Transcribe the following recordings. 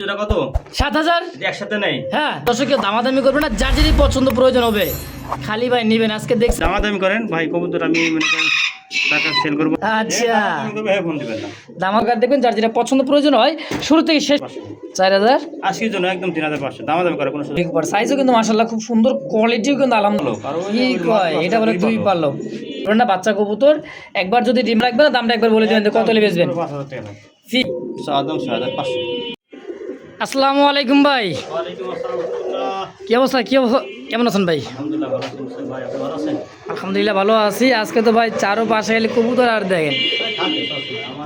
কত 7,000 একসাথে নেই। হ্যাঁ দর্শক দামাদামি করবে না, যার যেটি পছন্দ প্রয়োজন হবে খালি ভাই নেবেন। আজকে দেখছি দামাদামি করেন ভাই, কবুতর আমি টাকা সেল করবো। আচ্ছা ফোন দিবেন না, দামাকার দেখবেন, যার যেটা পছন্দ প্রয়োজন হয় শুরু থেকে শেষ 4,000 আজকের জন্য একদম 3,500 দামাদামি করে কোনো সুযোগ। সাইজও কিন্তু মাশাআল্লাহ খুব সুন্দর, কোয়ালিটিও কিন্তু আলহামদুলিল্লাহ। কি কয় এটা বলে 2 পারলো না বাচ্চা কবুতর। একবার যদি ডিম রাখবেন দামটা একবার বলে দিবেন কত হলে বেচবেন। 5,000 টাকা ফি একদম 6,500। আসসালামু আলাইকুম ভাই, ওয়ালাইকুম আসসালাম। কি অবস্থা? কেমন আছেন ভাই? আলহামদুলিল্লাহ ভালো আছি ভাই, আপনি ভালো আছেন? আলহামদুলিল্লাহ ভালো আছি। আজকে তো ভাই চারো পাশে এলে কবুতর আর দেখেন,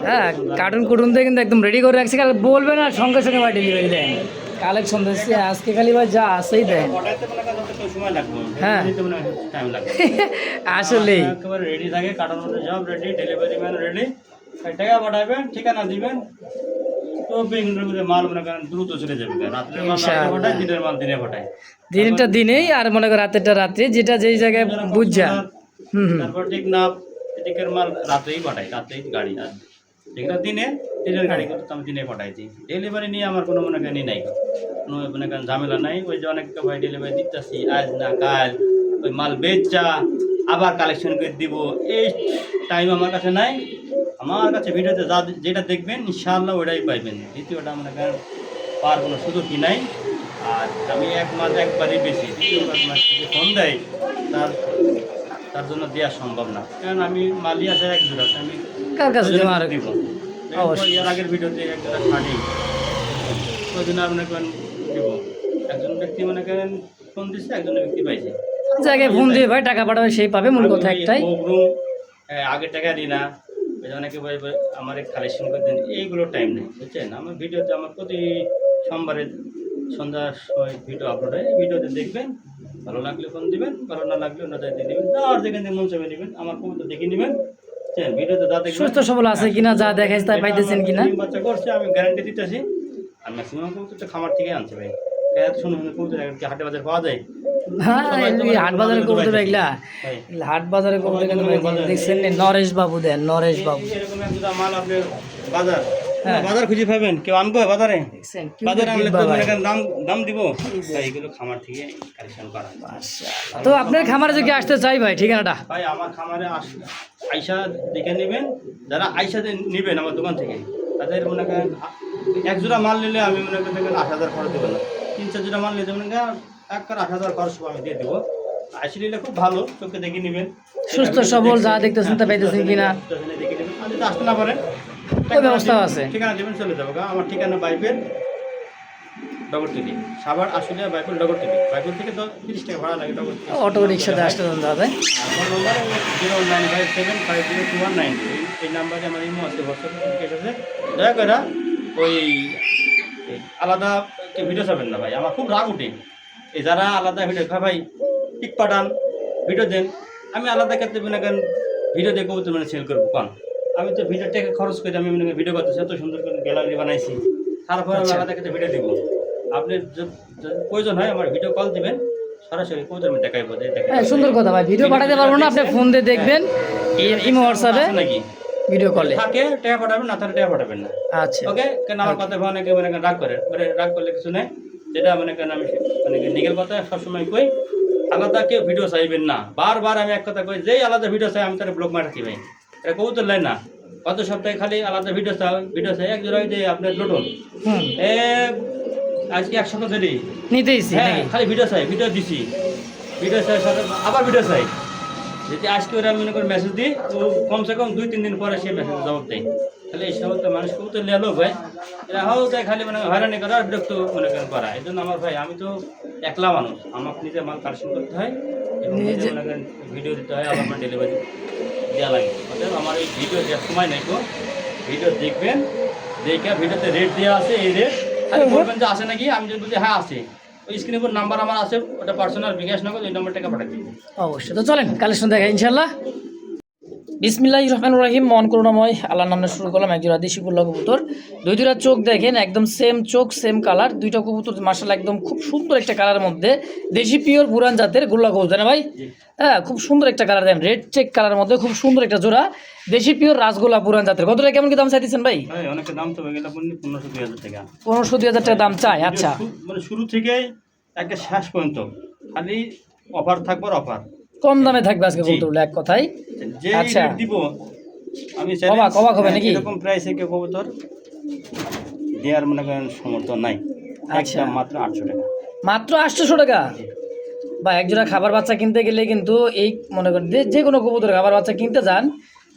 হ্যাঁ কার্টুন দিয়ে কিন্তু একদম রেডি করে রাখছি। কাল বলবেন আর সঙ্গে সঙ্গে ভাই ডেলিভারি দেন। কালেকশন দিচ্ছি আজকে, খালি ভাই যা আছেই দেন। সময় লাগবে, হ্যাঁ টাইম লাগবে আসলে একেবারে রেডি থাকে, কাটার মধ্যে সব রেডি, ডেলিভারি ম্যান রেডি, টাকা পাঠাবেন, ঠিকানা দিবেন, তো বেঙ্গলের মধ্যে মাল মনে করেন দ্রুত চলে যাবে। রাত্রে মাল রাত্রে পাঠায়, দিনের মাল দিনে পাঠায়, দিনটা দিনেই আর মনে করো রাতেরটা রাত্রে, যেটা যেই জায়গায় বুঝছা। তারপর ঠিক না এদিকের মাল রাতেই পাঠাই, রাতেই গাড়ি। আর যেটা দিনের গাড়ি করতে আমি দিনে পাঠাইছি। ডেলিভারি নিয়ে আমার কোনো মনে করেন নাই, কোনো মনে করেন ঝামেলা নাই। ওই যে অনেকটা ভাই ডেলিভারি দিতেছি আজ না কাল, ওই মাল বেচা আবার কালেকশন করে দিব, এই টাইম আমার কাছে নাই। আমার কাছে ভিডিওতে যেটা দেখবেন ইনশাআল্লাহ ওটাই পাইবেন। দ্বিতীয়টা মনে করেন পাওয়ার কোনো সুযোগই নাই। আর আমি এক মাস একবারই বেশি, দ্বিতীয় মাস যদি ফোন দেয় তার জন্য দেওয়া সম্ভব না, কারণ আমি মালি আছে এক জোড়া, আমি কার কাছে দিব। এর আগের ভিডিওতে এক জোড়া শাড়ি ওই জন্য মনে করেন দিব। একজন ব্যক্তি মনে করেন ফোন দিচ্ছে, একজন ব্যক্তি পাইছে, জায়গায় ফোন দিয়ে ভাই টাকা পাঠাবে সেই পাবে, মূল কথা একটাই। আগে টাকা দিই না, অনেকে ভাই আমার কালেকশন করে দেন, এইগুলো টাইম নেই বুঝছেন। আমার ভিডিওতে আমার প্রতি সোমবারে সন্ধ্যার সময় ভিডিও আপলোড হয়, এই ভিডিওতে দেখবেন, ভালো লাগলে ফোন দিবেন, ভালো না লাগলে অন্যদের দিয়ে দেবেন, আর যেখান থেকে মন চাপে নেবেন, আমার কবুতর দেখে নেবেন। ভিডিওতে যা দেখবেন সুস্থ সবল আছে কিনা, যা দেখাইছে তাই পাইতেছেন কিনা, বাচ্চা করছে আমি গ্যারান্টি দিতেছি। আর ম্যাক্সিমাম কবুতরটা খামার থেকে আনছে ভাই, শুনুন কবুতর হাটে বাজার পাওয়া যায়। হ্যাঁ হাট বাজারে কবুতর এগুলা, হাট বাজারে কবুতর দেখছেন নরেশ বাবু দেন, নরেশ বাবু এরকম একটা মাল আপনি বাজার খুঁজে পাবেন, কেউ আনবো বাজারে, বাজারে আনলে তো দাম দিব। এইগুলো খামার থেকে কালেকশন করা। তো আপনার খামারে যদি আসতে চাই ভাই, ঠিকানাটা ভাই আমার খামারে আইসা দেখে নেবেন, যারা আইসা নেবেন আমার দোকান থেকে, তাদের মনে করেন এক জোড়া মাল নিলে আমি মনে করেন 8,000 খরচ দেবো না, 3-4 জোড়া মাল নিতে মনে করেন 8,000 খরচ আমি দিয়ে দেবো। আইসি নিলে খুব ভালো, চোখে দেখে নেবেন, সুস্থ সবল যা দেখতেছেন তা পাইতেছেন কিনা, দেখে নেবেন। আর যদি আসতে না পারেন ওই ব্যবস্থা আছে, ঠিকানা দেবেন, চলে যাবো। আমার ঠিকানা বাইপের ডগরতলি, সাভার আসলে বাইপুর ডগরতলি, বাইপুর থেকে তো 30 টাকা ভাড়া লাগে ডগরতলি। অটো রিক্সাতে আসতে দাদা। আমার নম্বর 09575522190, এই নাম্বারে আমার ইমো আছে, হোয়াটসঅ্যাপ আছে। দয়া করে ওই আলাদা ভিডিও চাবেন না ভাই, আমার খুব রাগ উঠে। এই যারা আলাদা ভিডিও ভাই ঠিক পাঠান, ভিডিও দেন, আমি আলাদা ক্ষেত্রে মনে করেন ভিডিও দেখবো তো মানে সেল করবো। কারণ আমি তো ভিডিও টাকা খরচ করে আমি মনে করেন ভিডিও করতেছি, এত সুন্দর করে গ্যালারি বানাইছি, তারপরে আমি আলাদা ক্ষেত্রে ভিডিও দেবো। আপনি প্রয়োজন হয় আমার ভিডিও কল দিবেন, সরাসরি কবুতর আমি দেখাইবো। সুন্দর কথা ভাই, ভিডিও পাঠাতে পারবো না, আপনি ফোন দিয়ে দেখবেন, ইমো হোয়াটসঅ্যাপে নাকি ভিডিও কলে থাকে, টাকা পাঠাবেন না, তাহলে টাকা পাঠাবেন না। আচ্ছা ওকে, কেন আমার কথা অনেকে মানে রাগ করে, রাগ করলে কিছু নেই, যেটা মানে কেন আমি মানে নিগের কথা সবসময় কই, আলাদা কেউ ভিডিও চাইবেন না। বারবার আমি এক কথা কই, যেই আলাদা ভিডিও চাই আমি তার ব্লগ মারাচ্ছি ভাই, এটা কবুতর লাইন না। গত সপ্তাহে খালি আলাদা ভিডিও চাই এক জোড়া যে আপনার লোটন আজকে 1 সপ্তাহ ধরে নিতেইছি, খালি ভিডিও চাই, ভিডিও দিছি, ভিডিও চাই সাথে আবার ভিডিও চাই। যদি আজকে ওরা মনে করে মেসেজ দিই, তো কমসে কম 2-3 দিন পরে সে মেসেজ জবাব দেয়। তাহলে এই সমস্ত মানুষ কবুতর লেলো ভাই, এরা যায় খালি মানে হয়রানি করা, বিরক্ত মনে করেন করা। এই জন্য আমার ভাই, আমি তো একলা মানুষ, আমাকে নিজে মাল কালেকশন করতে হয় এবং নিজে মনে করেন ভিডিও দিতে হয়, আবার আমার ডেলিভারি দেওয়া লাগে। অর্থাৎ আমার এই ভিডিও দেওয়ার সময় নেই, তো ভিডিও দেখবেন, দেখে ভিডিওতে রেট দেওয়া আছে, এই রেট খালি বলবেন যে আসে নাকি, আমি যদি বলছি হ্যাঁ আসে, ওই স্ক্রিনের উপর নাম্বার আমার আছে, ওটা পার্সোনাল বিকাশ নগদ, ওই নাম্বার টাকা পাঠাতে দিই অবশ্যই। তো চলেন কালেকশন দেখা ইনশাল্লাহ। বিসমিল্লাহির রহমানির রহিম। মন করুণাময় আল্লাহর নামে শুরু করলাম। একজোড়া দেশি কুল্লা কবুতর, দুইটা চোখ দেখেন একদম সেম চোখ সেম কালার। দুইটা কবুতর মাশাআল্লাহ একদম খুব সুন্দর একটা কালারের মধ্যে, দেশি পিওর পুরান জাতের গোল্লা কবুতর না ভাই? হ্যাঁ, খুব সুন্দর একটা কালার দেন, রেড চেক কালারের মধ্যে খুব সুন্দর একটা জোড়া দেশি পিওর রাসগোল্লা পুরান জাতের। কতটা কেমন কি দাম চাইতেছেন ভাই? অনেক দাম তো হয়ে গেল 1500-2000 টাকা। 1500-2000 টাকা দাম চাই। আচ্ছা, মানে শুরু থেকে একটা শেষ পর্যন্ত খালি অফার থাকবে, অফার কম দামে থাকবে আজকে কবুতরগুলো এক কথায়। যে আচ্ছা, রেট দিব আমি অবাক হবে নাকি? এরকম প্রাইসে কে কবুতর দেওয়ার মনে করেন সমর্থন নাই। আচ্ছা, মাত্র 800 টাকা। মাত্র 800 টাকা বা একজোড়া খাবার বাচ্চা কিনতে গেলে কিন্তু এই মনে করেন যে কোনো কবুতর খাবার বাচ্চা কিনতে যান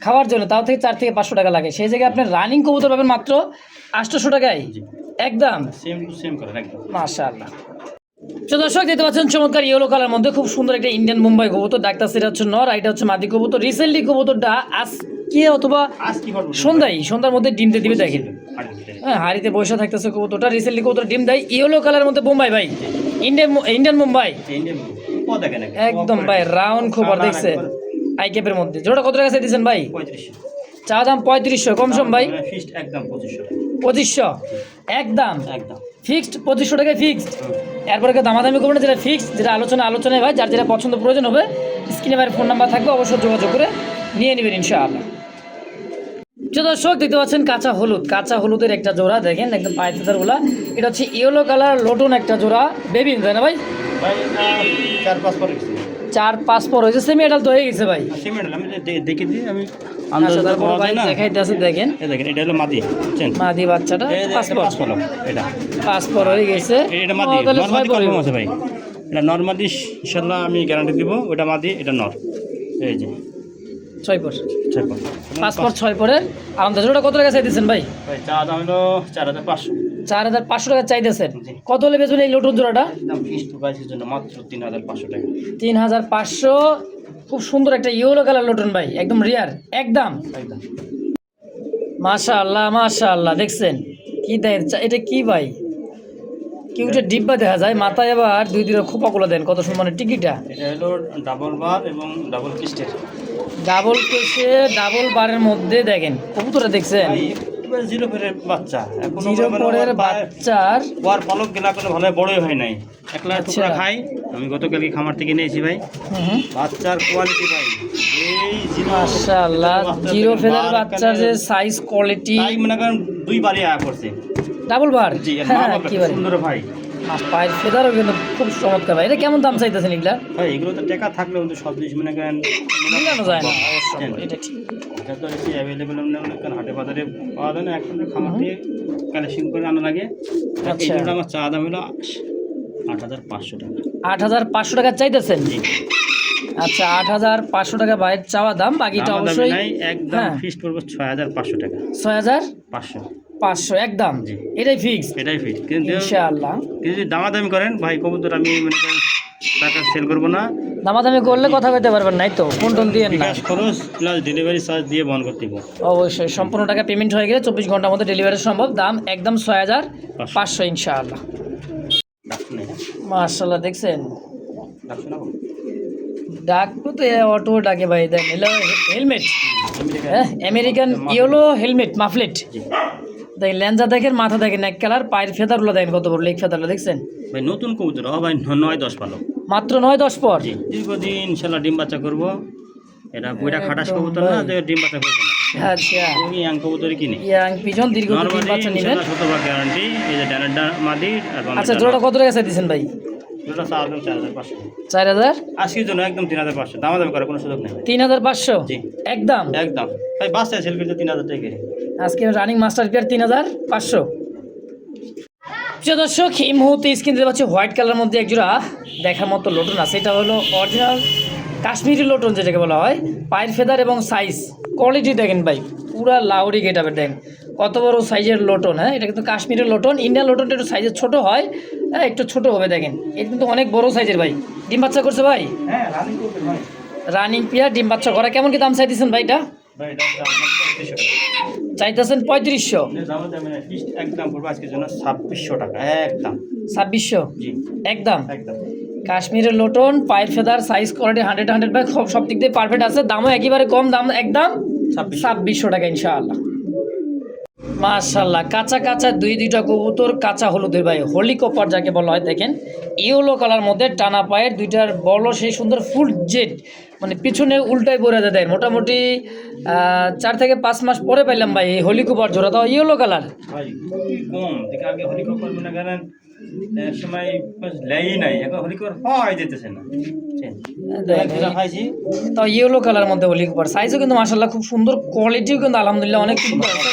খাওয়ার জন্য, তাও থেকে 4 থেকে 500 টাকা লাগে। সেই জায়গায় আপনি রানিং কবুতর পাবেন মাত্র 800 টাকায় একদম। সেম টু সেম করে একদম মাশাআল্লাহ। তো দর্শক দেখতে পাচ্ছেন চমৎকার ইয়েলো কালার মধ্যে খুব সুন্দর একটা ইন্ডিয়ান মুম্বাই কবুতর। ডাক্তার সেটা হচ্ছে নর, এটা হচ্ছে মাদি কবুতর। রিসেন্টলি কবুতরটা আজকে অথবা সন্ধ্যার মধ্যে ডিম দিয়ে দিবে দেখেন। হ্যাঁ, হাড়িতে বসে থাকতেছে কবুতরটা। রিসেন্টলি কবুতর ডিম দেয়, ইয়েলো কালারের মধ্যে বোম্বাই ভাই, ইন্ডিয়ান মুম্বাই একদম ভাই, রাউন্ড খোপার দেখছেন আই ক্যাপের মধ্যে। জোড়া কত টাকা চাইতেছেন ভাই? 3500 চা দাম 3500, কম সম ভাই ফিক্সড একদম 2500 2500 একদম একদম ফিক্সড 2500 টাকায় ফিক্সড। এরপরে দামাদামি করবেন না, যেটা ফিক্সড, যেটা আলোচনায় ভাই, যার যেটা পছন্দ প্রয়োজন হবে স্ক্রিনে ভাইয়ের ফোন নাম্বার থাকবে, অবশ্যই যোগাযোগ করে নিয়ে নেবেন ইনশাআল্লাহ। দর্শক দেখতে পাচ্ছেন কাঁচা হলুদের একটা জোড়া দেখেন একদম পায়ের ফেদারগুলা। এটা হচ্ছে ইয়েলো কালার লোটন একটা জোড়া বেবি, তাই না ভাই? 4-5 পর হয়েছে, সেমি এডাল তো হয়ে গেছে ভাই। আমি দেখে দিই, আমি দেখাইতে আছে দেখেন। দেখেন এটা হলো মাদি, মাদি বাচ্চাটা 5 পর, এটা 5 পর হয়ে গেছে। এটা মাদি, নরমাদি কম আছে ভাই। এটা নরমাদি ইনশাআল্লাহ আমি গ্যারান্টি দিব। ওটা মাদি, এটা নর। এই যে 6 পর 5 পর 6 পরের আলাদা জোড়া কত টাকা চাইতেছেন ভাই? ভাই চা দাম হলো 4500। 4500 টাকা চাইতেছেন। কত হলে বেচবেন এই লোটন জোড়াটা? একদম ফিক্সড প্রাইসের জন্য মাত্র 3500 টাকা। 3500। খুব সুন্দর একটা ইয়েলো কালার লোটন ভাই, একদম রিয়ার একদম। মাশাআল্লাহ দেখছেন কি দেন? এটা কি ভাই? কি উঠে ডিব্বা দেখা যায়, মাথায় আবার দুই খোপাগুলো দেন, কত সুন্দর টিকিটা। এটা হলো ডাবল বার এবং ডাবল কিস্টের, ডাবল কেসে ডাবল বারের মধ্যে দেখেন কবুতরটা দেখছেন। জিরো পরের বাচ্চা, জিরো পরের বাচ্চার ওয়ার পালক গেলা কোনো ভালো বড়ই হয় নাই। একলা টুকরা খাই, আমি গতকালকে খামার থেকে নিয়েছি ভাই। বাচ্চার কোয়ালিটি ভাই এই মাশাআল্লাহ, জিরো ফেদার বাচ্চার যে সাইজ কোয়ালিটি, তাই মনে করেন 2 বারই আয়া করছে ডাবল বার। জি, কি বারে সুন্দর ভাই, পায়ের ফেদারও কিন্তু খুব চমৎকার ভাই। এটা কেমন দাম চাইতেছেন এগুলা? ভাই এগুলো তো টাকা থাকলেও কিন্তু সব জিনিস মনে করেন মিলানো যায় না, এটা ঠিক। এটা তো বেশি অ্যাভেলেবেল মনে করেন হাটে বাজারে পাওয়া যায় না, এখন খামার থেকে কালেকশন করে আনা লাগে। আচ্ছা, আমার চা দাম হলো 8500 টাকা। 8500 টাকা চাইতেছেন? আচ্ছা, 8500 টাকা বাইরের চাওয়া দাম, বাকিটা অবশ্যই একদম ফিক্সড করব 6500 টাকা। 6500 একদম, এটাই ফিক্স, এটাই ফিক্স। কিন্তু ইনশাআল্লাহ যদি দামাদামি করেন ভাই কবুতর আমি মনে করেন টাকা সেল করব না। দামাদামি করলে কথা কইতে পারবেন নাই তো, ফোন টোন দিয়ে না, খরচ প্লাস ডেলিভারি চার্জ দিয়ে বন্ধ করতে দিব। অবশ্যই সম্পূর্ণ টাকা পেমেন্ট হয়ে গেলে 24 ঘন্টার মধ্যে ডেলিভারি সম্ভব। দাম একদম 6500 ইনশাআল্লাহ। মাশাআল্লাহ দেখছেন ডাক তো অটো ডাকে ভাই। দেন হেলমেট, আমেরিকান ইয়েলো হেলমেট মাফলেট দেখেন, লেঞ্জা দেখেন, মাথা দেখেন এক কালার, পায়ের ফেদারগুলো দেখেন কত বড় লেগ ফেদারগুলো দেখছেন ভাই। নতুন কবুতর ভাই 9-10 পালক, মাত্র 9-10 পর। দীর্ঘদিন ইনশাআল্লাহ ডিম বাচ্চা করব। এটা বইটা খাটাস কবুতর না যে ডিম বাচ্চা করব না। আচ্ছা, আমি ইয়াং কবুতরই কিনি, ইয়াং পিজন দীর্ঘদিন ডিম বাচ্চা নেবেন, শতভাগ গ্যারান্টি। এই যে ডানারটা মাদি। আচ্ছা, জোড়া কত টাকা চাইতেছেন ভাই? জোড়া 4500। 4000 আজকের জন্য একদম 3500, দামাদামি করার কোনো সুযোগ নেই। 3500 একদম একদম ভাই। বাচ্চা সেল করতে 3000 টাকা আজকে রানিং মাস্টার পেয়ার 3500। দর্শক এই মুহূর্তে স্ক্রিন দিতে পাচ্ছি হোয়াইট কালার মধ্যে একজোড়া দেখার মতো লোটন আছে। এটা হলো অরিজিনাল কাশ্মীরি লোটন যেটাকে বলা হয়। পায়ের ফেদার এবং সাইজ কোয়ালিটি দেখেন ভাই, পুরা লাউরি গেটাবে দেখেন কত বড় সাইজের লোটন। হ্যাঁ, এটা কিন্তু কাশ্মীরের লোটন। ইন্ডিয়ান লোটনটা একটু সাইজের ছোট হয়, হ্যাঁ একটু ছোট হবে দেখেন। এটা কিন্তু অনেক বড় সাইজের ভাই। ডিম বাচ্চা করছে ভাই? হ্যাঁ, রানিং করতে ভাই। রানিং পেয়ার ডিম বাচ্চা করা। কেমন কি দাম চাইতেছেন ভাই এটা? ভাই এটা চাইতেছেন 3500। একদম পড়বে আজকের জন্য 2600 টাকা একদম। 2600 জি একদম। কাশ্মীরের লোটন, পায়ের ফেদার, সাইজ কোয়ালিটি 100 ভাই সব দিক দিয়ে পারফেক্ট আছে। দামও একেবারে কম, দাম একদম 2600 টাকা ইনশাআল্লাহ। মাশাআল্লাহ, কাঁচা কাঁচা দুইটা কবুতর, কাঁচা হলুদের ভাই, হোলি কপার যাকে বলা হয়। দেখেন ইয়েলো কালার মধ্যে টানা পায়ের দুইটার বড় সেই সুন্দর ফুল জেড, মানে পিছনে উল্টাই পরে দেয়। মোটামুটি 4 থেকে 5 মাস পরে পাইলাম ভাই এই হোলি কপার জোড়া, তো ইয়েলো কালার ভাই খুবই কম দেখে। আগে হলিকপার মনে করেন এক সময় লেই নাই, এখন হলিকপার হয় যেতেছে না। খাইছি তো ইয়েলো কালার মধ্যে হোলি কপার, সাইজও কিন্তু মাশাআল্লাহ খুব সুন্দর, কোয়ালিটিও কিন্তু আলহামদুলিল্লাহ অনেক সুন্দর আছে।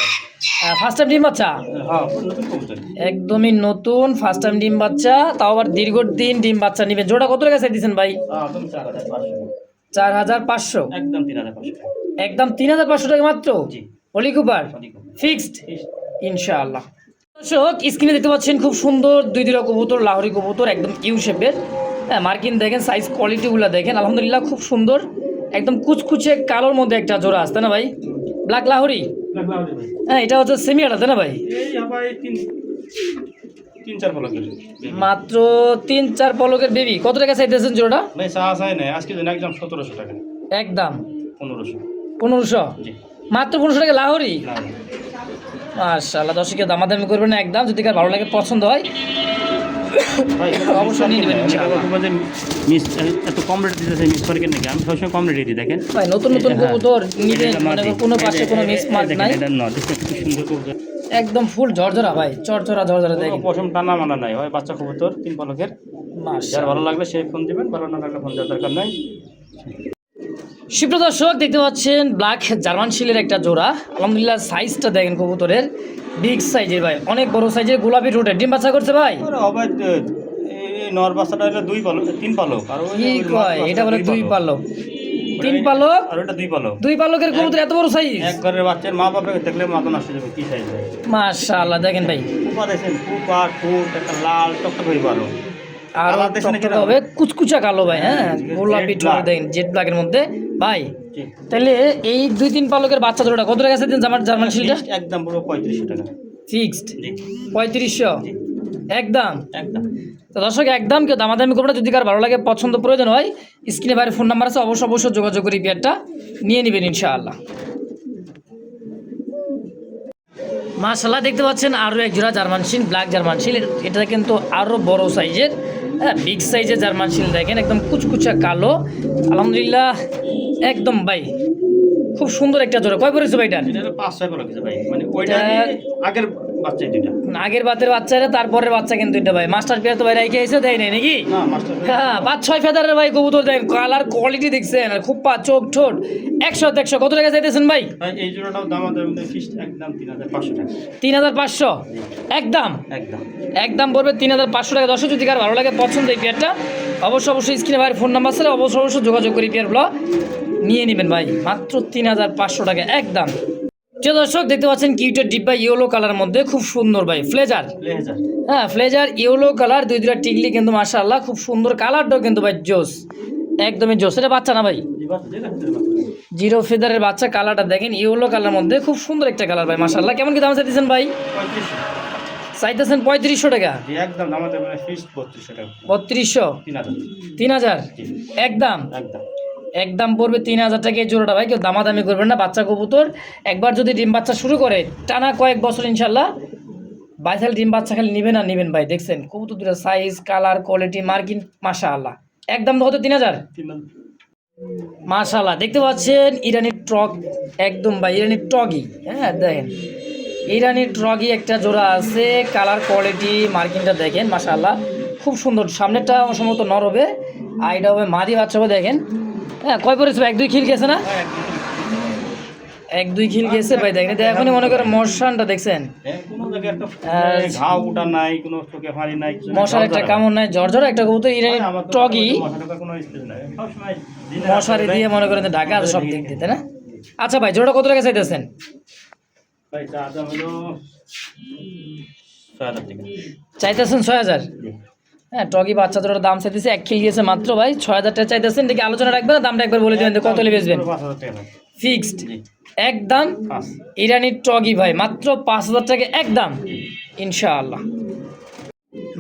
ফার্স্ট টাইম ডিম বাচ্চা, হ্যাঁ নতুন কবুতর, একদমই নতুন ফার্স্ট টাইম ডিম বাচ্চা, তাও আবার দীর্ঘদিন ডিম বাচ্চা নিবেন। জোড়া কত টাকা চাইতেছেন ভাই? একদম 4500, 4500, একদম 3500 টাকা, একদম 3500 টাকা মাত্র। জি হোলি কুপার ফিক্সড ইনশাআল্লাহ। দর্শক স্ক্রিনে দেখতে পাচ্ছেন খুব সুন্দর দুই কবুতর, লাহোরি কবুতর, একদম ইউ শেপের। হ্যাঁ মার্কিন দেখেন, সাইজ কোয়ালিটিগুলো দেখেন, আলহামদুলিল্লাহ খুব সুন্দর, একদম কুচকুচে কালোর মধ্যে একটা জোড়া আসতে না ভাই, ব্ল্যাক লাহোরি। হ্যাঁ এটা হচ্ছে সেমি আটা, তাই না ভাই? এই ভাই 3-4 পলকের মাত্র 3-4 পলকের বেবি। কত টাকা চাইতেছেন জোড়া? ভাই চা চাই না আজকে দিন একদম 1700 টাকা, একদম 1500। 1500, মাত্র 1500 টাকা লাহোরি। মাশাআল্লাহ, দর্শকের দামাদামি করবেন না একদম, যদি কার ভালো লাগে পছন্দ হয় অবশ্যই নিয়ে নেবেন ইনশাআল্লাহ। এত কম রেট দিতেছে মিস করে নাকি? আমি সবসময় কম রেটে দিই। দেখেন ভাই নতুন নতুন কবুতর নিবেন, মানে কোনো পাশে কোনো মিস মার্ক নাই, এটা না দেখতে খুব সুন্দর কবুতর, একদম ফুল ঝরঝরা ভাই, চরচরা ঝরঝরা দেখেন। পশম টানা মানা নাই, হয় বাচ্চা কবুতর 3 পলকের। যার মাশাআল্লাহ, ভালো লাগলে সেই ফোন দিবেন, ভালো না লাগলে ফোন দেওয়ার দরকার নাই। সুপ্রিয় দর্শক দেখতে পাচ্ছেন ব্ল্যাক জার্মান শিলের একটা জোড়া, আলহামদুলিল্লাহ সাইজটা দেখেন কবুতরের বিগ সাইজের ভাই, অনেক বড় সাইজের, গোলাপি রোডের ডিম বাচ্চা করছে ভাই। আবার এই নর বাচ্চাটা হলো 2 পলক 3 পলক, আর কি কয় এটা বলে 2 পালক 3 পালক, আর ওটা 2 পলক। 2 পালকের কবুতর এত বড় সাইজ? এক ঘরের বাচ্চার মা বাবা দেখলে মাথা নষ্ট হয়ে যাবে, কি সাইজ ভাই। মাশাআল্লাহ দেখেন ভাই, কুপা দেখেন, কুপা ঠোঁট একটা লাল টকটক হয়ে পারো, আর হবে কুচকুচা কালো ভাই। হ্যাঁ গোলাপি ঠোঁট দেখেন, জেড ব্ল্যাকের মধ্যে ভাই। তাহলে এই 2-3 পালকের বাচ্চা জোড়াটা কত টাকা আছে দিন জার্মান শিলটা? একদম পুরো 3500 টাকা ফিক্সড, জি 3500 একদম। একদম। তো দর্শক একদম কেউ দামাদামি করবে না, যদি কার ভালো লাগে পছন্দ প্রয়োজন হয় স্ক্রিনে বাইরে ফোন নাম্বার আছে, অবশ্যই যোগাযোগ করে পেয়ারটা নিয়ে নেবেন ইনশাআল্লাহ। মাশাআল্লাহ দেখতে পাচ্ছেন আরও এক জোড়া জার্মান শিল, ব্ল্যাক জার্মান শিল, এটা কিন্তু আরও বড় সাইজের, হ্যাঁ বিগ সাইজের জার্মান শিল দেখেন, একদম কুচকুচা কালো, আলহামদুলিল্লাহ একদম ভাই খুব সুন্দর একটা জোড়া। কয় পড়েছে ভাই? এটা 5-6 পলক আছে ভাই, মানে ওইটা আগের বাচ্চা দুইটা, আগের বাতের বাচ্চা, তারপরের বাচ্চা কিন্তু এটা ভাই মাস্টার পেয়ার তো ভাই রাইখে এসে দেয় নাই নাকি? না মাস্টার হ্যাঁ 5-6 ফেদারের ভাই কবুতর দেখেন, কালার কোয়ালিটি দেখছেন, আর খুব চোখ ঠোঁট 100-100। কত টাকা চাইতেছেন ভাই? ভাই এই জোড়াটাও দাম আমাদের ফিক্সড একদম 3500 টাকা। 3500 একদম, একদম একদম পড়বে 3500 টাকা। দর্শক যদি কার ভালো লাগে পছন্দ এই পেয়ারটা অবশ্যই স্ক্রিনে ভাইয়ের ফোন নাম্বার আছে, অবশ্যই যোগাযোগ করে পেয়ারগুলো নিয়ে নেবেন ভাই, মাত্র 3500 টাকা একদম। যে দর্শক দেখতে পাচ্ছেন কিউটের ডিব্বা ইয়েলো কালার মধ্যে, খুব সুন্দর ভাই ফ্লেজার। হ্যাঁ ফ্লেজার ইয়েলো কালার, দুইটা টিকলি কিন্তু মাশাআল্লাহ খুব সুন্দর, কালারটাও কিন্তু ভাই জোস, একদমই জোস। এটা বাচ্চা না ভাই? জিরো ফেদারের বাচ্চা, কালারটা দেখেন ইয়েলো কালার মধ্যে, খুব সুন্দর একটা কালার ভাই মাশাআল্লাহ। কেমন কি দাম চাইতেছেন ভাই? চাইতেছেন 3500 টাকা একদম, আমাদের মানে ফিক্সড 3200 টাকা। 3200 3000 একদম, একদম পড়বে 3000 টাকা এই জোড়াটা ভাই। কেউ দামাদামি করবেন না, বাচ্চা কবুতর একবার যদি ডিম বাচ্চা শুরু করে টানা কয়েক বছর ইনশাল্লাহ বাইসাল ডিম বাচ্চা খালি নেবেন ভাই। দেখছেন কবুতর দুটো সাইজ, কালার, কোয়ালিটি, মার্কিন মাশাআল্লাহ একদম হয়তো 3000 মাশাআল্লাহ। দেখতে পাচ্ছেন ইরানি ট্রক, একদম ভাই ইরানি টগি। হ্যাঁ দেখেন ইরানি ট্রগি একটা জোড়া আছে, কালার কোয়ালিটি মার্কিনটা দেখেন মাশাআল্লাহ খুব সুন্দর। সামনেরটা সম্ভবত নর হবে, আইটা হবে মাদি বাচ্চা হবে দেখেন। হ্যাঁ কয় পড়েছে? 1-2 খিল গেছে না? 1-2 খিল গেছে ভাই দেখেন। এখনই মনে করেন মশানটা দেখছেন, মশার একটা কামড় নাই, ঝরঝর একটা কবুতর ইরানি টগি, মশারি দিয়ে মনে করেন ঢাকা আছে সব দিক দিয়ে, তাই না? আচ্ছা ভাই জোড়া কত টাকা চাইতেছেন? চাইতেছেন 6000। হ্যাঁ টগি বাচ্চা জোড়ার দাম চাইতেছে, 1 খিল গিয়েছে মাত্র ভাই, 6000 টাকা চাইতেছেন। দেখি আলোচনা রাখবেন না, দামটা একবার বলে দেবেন কত হলে বেচবেন? ফিক্সড একদম। ইরানি টগি ভাই মাত্র 5000 টাকা একদম ইনশাআল্লাহ।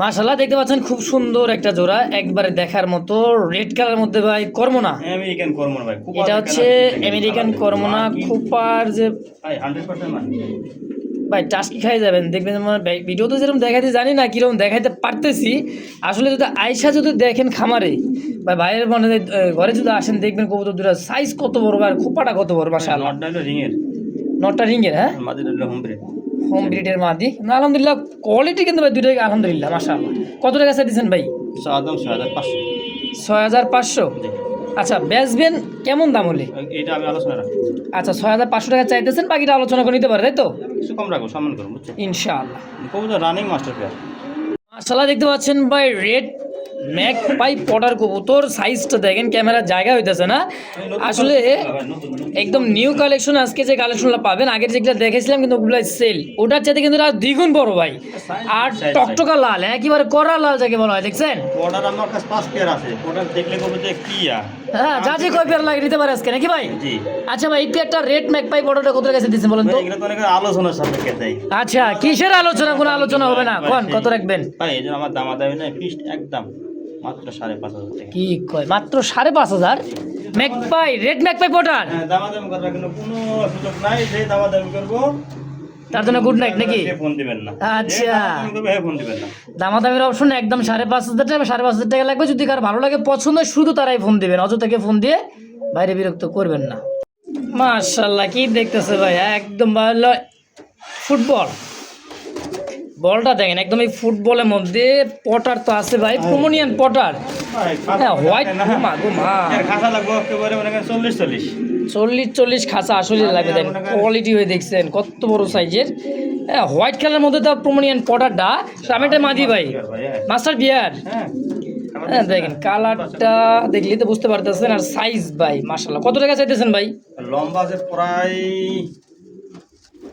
মাশাআল্লাহ দেখতে পাচ্ছেন খুব সুন্দর একটা জোড়া, একবারে দেখার মতো রেড কালার মধ্যে ভাই কর্মনা। আমেরিকান কর্মন ভাই, এটা হচ্ছে আমেরিকান কর্মনা খুপার যে ভাই 100% মানে ভাই টাস্কি খাই যাবেন দেখবেন। আমার ভিডিওতে যেরকম দেখাইতে জানি না কিরকম দেখাইতে পারতেছি, আসলে যদি আয়সা যদি দেখেন খামারে বা বাইরের মানে ঘরে যদি আসেন দেখবেন কবুতর দুটা সাইজ কত বড় আর খোপাটা কত বড় মাশাআল্লাহ। নটটা হলো রিং এর, নটটা রিংয়ের, হ্যাঁ মাঝে হলো হোম ব্রিড। হোম ব্রিডের মাদি না, আলহামদুলিল্লাহ কোয়ালিটি কিন্তু ভাই দুইটাই আলহামদুলিল্লাহ মাশাআল্লাহ। কত টাকা চাইতেছেন ভাই? সাদাম 6500। 6500। আচ্ছা বেচবেন কেমন দাম হলে? এটা আমি আলোচনা রাখবো। আচ্ছা 6500 টাকা চাইতেছেন, বাকিটা আলোচনা করে নিতে পারে তাই তো? কিছু কম রাখবো, সম্মান করুন বুঝছেন। ইনশাআল্লাহ। কবুতর রানিং মাস্টার প্লেয়ার। মাশাআল্লাহ দেখতে পাচ্ছেন ভাই রেড ম্যাক পাই পটার কবুতর, সাইজটা দেখেন, ক্যামেরার জায়গা হইতেছে না আসলে, একদম নিউ কালেকশন। আজকে যে কালেকশনটা পাবেন আগের যেগুলো দেখেছিলাম কিন্তু ওগুলো সেল, ওটার চাইতে কিন্তু আর দ্বিগুণ বড় ভাই, আর টকটকা লাল, একেবারে কড়া লাল যাকে বলা হয় দেখছেন। অর্ডার আমার কাছে 5 পেয়ার আছে, অর্ডার দেখলে কবুতর কি হ্যাঁ যা যে কয় পেয়ার লাগে নিতে পারে আজকে নাকি ভাই? জি। আচ্ছা ভাই এই পেয়ারটা রেড ম্যাক পাই পটাটা কত কাছে দিচ্ছেন বলেন তো? এগুলো তো অনেক আলোচনার সাপেক্ষে দেয়। আচ্ছা কিসের আলোচনা, কোনো আলোচনা হবে না, কোন কত রাখবেন ভাই? এই যে আমার দামাদামি নাই, ফিক্সড একদম মাত্র 5500 টাকা। কি কয় মাত্র 5500? ম্যাকপাই রেড ম্যাকপাই পটার হ্যাঁ, দামাদামি করার কোনো সুযোগ নাই, যে দামাদামি করবো তার জন্য গুড নাইট নাকি? ফোন দিবেন না। আচ্ছা ফোন দিবেন না। দামাদামির অপশন একদম 5500 টাকা, 5500 টাকা লাগবে। যদি কার ভালো লাগে পছন্দ শুধু তারাই ফোন দিবেন, অযথাকে ফোন দিয়ে বাইরে বিরক্ত করবেন না। মাশাআল্লাহ কি দেখতেছে ভাই, একদম ভালো ফুটবল বলটা দেখেন, একদম এই ফুটবলের মধ্যে পটার তো আছে ভাই, প্রোমোনিয়ান পটার, হ্যাঁ হোয়াইট মা গো মা, খাসা লাগবো একেবারে মানে 40 খাঁচা আসলে লাগবে। দেখেন কোয়ালিটি হয়ে দেখছেন কত বড় সাইজের, হ্যাঁ হোয়াইট কালার মধ্যে তো প্রোমোনিয়ান পটারটা সামেটা মাদি ভাই, মাস্টার বিয়ার। হ্যাঁ দেখেন কালারটা দেখলেই তো বুঝতে পারতেছেন, আর সাইজ ভাই মাশাআল্লাহ। কত টাকা চাইতেছেন ভাই? লম্বা আছে প্রায়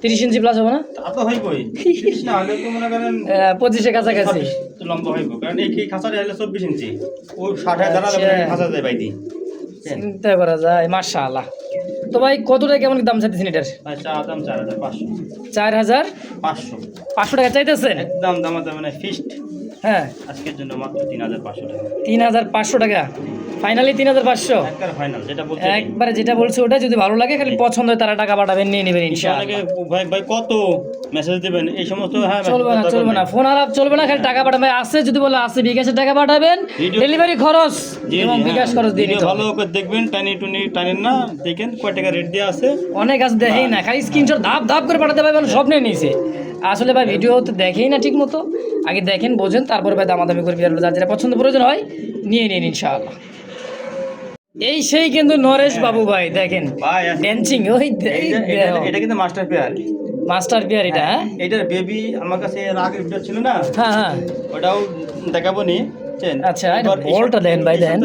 30 ইঞ্চি প্লাস হবে না? তা তো হইবই, 30 না হলে তো মনে করেন 25 কাছাকাছি তো লম্বা হইব, কারণ এই খাঁচাটা হলে 24 ইঞ্চি, ও 60 দাঁড়ালে খাঁচা যায় বাইদি, চিন্তা করা যায় মাশাআল্লাহ। তো ভাই কত টাকা কেমন দাম চাইতেছেন এটার? ভাই চা দাম 4500। 4500 টাকা চাইতেছেন? একদম দাম মানে ফিক্সড, হ্যাঁ আজকের জন্য মাত্র 3500 টাকা। 3500 টাকা ফাইনালি? 3500 একবার ফাইনাল যেটা বলছি, একবারে যেটা বলছে ওটা, যদি ভালো লাগে খালি পছন্দ হয় তারা টাকা পাঠাবেন, নিয়ে নেবেন ইনশাআল্লাহ। অনেকে ভাই ভাই কত মেসেজ দিবেন এই সমস্ত, হ্যাঁ চলবে না ফোন আলাপ চলবে না, খালি টাকা পাঠাবেন। আছে যদি বলে আছে বিকাশে টাকা পাঠাবেন, ডেলিভারি খরচ এবং বিকাশ খরচ দিয়ে নিতে হবে। ভালো করে দেখবেন, টানেন না, দেখেন কয় টাকা রেট দেওয়া আছে। অনেক আছে দেখেই না, খালি স্ক্রিনশট ধাপ করে পাঠাতে পারবেন, সব নিয়ে নিয়েছে। আসলে ভাই ভিডিও তো দেখেই না ঠিক মতো, আগে দেখেন বোঝেন তারপরে ভাই দামাদামি করবি, আর যার যেটা পছন্দ প্রয়োজন হয় নিয়ে নিন ইনশাআল্লাহ। এই সেই কিন্তু নরেশ বাবু ভাই দেখেন ভাই ড্যান্সিং, ওই এটা কিন্তু মাস্টার পেয়ার, মাস্টার বিয়ার এটা। হ্যাঁ এটার বেবি আমার কাছে এর আগের ভিডিও ছিল না, হ্যাঁ হ্যাঁ ওটাও দেখাবো নি। আচ্ছা এটা বলটা দেন ভাই, দেন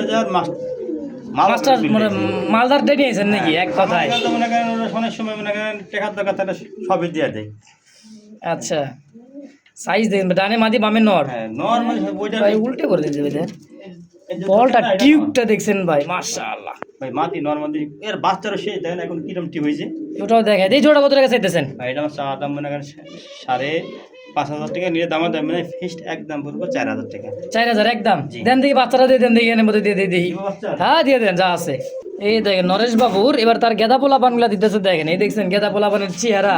মাস্টার মানে মালদার ডে নিয়েছেন নাকি এক কথায়? মনে করেন অনেক সময় মনে করেন টেকার দরকার তাহলে সবই দিয়ে দেয়। আচ্ছা সাইজ দেখেন, ডানে মাদি বামে নর, হ্যাঁ নরমাল ওইটা ভাই উল্টে করে দিতে হবে। বলটা টিউবটা দেখছেন ভাই মাশাআল্লাহ, ভাই মাটি নরমাল এর বাচ্চারও সেই দেখেন এখন কিরম টিপ হয়েছে, ওটাও দেখায়। এই জোড়া কত টাকা চাইতেছেন? ভাই এটা আমার চা দাম মনে করেন 5,500 টাকা, নিয়ে দাম মানে ফিক্সড একদম পড়বো 4,000 টাকা। 4000 একদম? দেন দেখি বাচ্চারা দিয়ে দেন দেখি, এর মধ্যে দিয়ে দিই। হ্যাঁ দিয়ে দেন যা আছে। এই দেখেন নরেশ বাবুর এবার তার গেদা পোলা পানগুলা দিতেছে, দেখেন এই দেখছেন গেদা পোলা পানের চেহারা,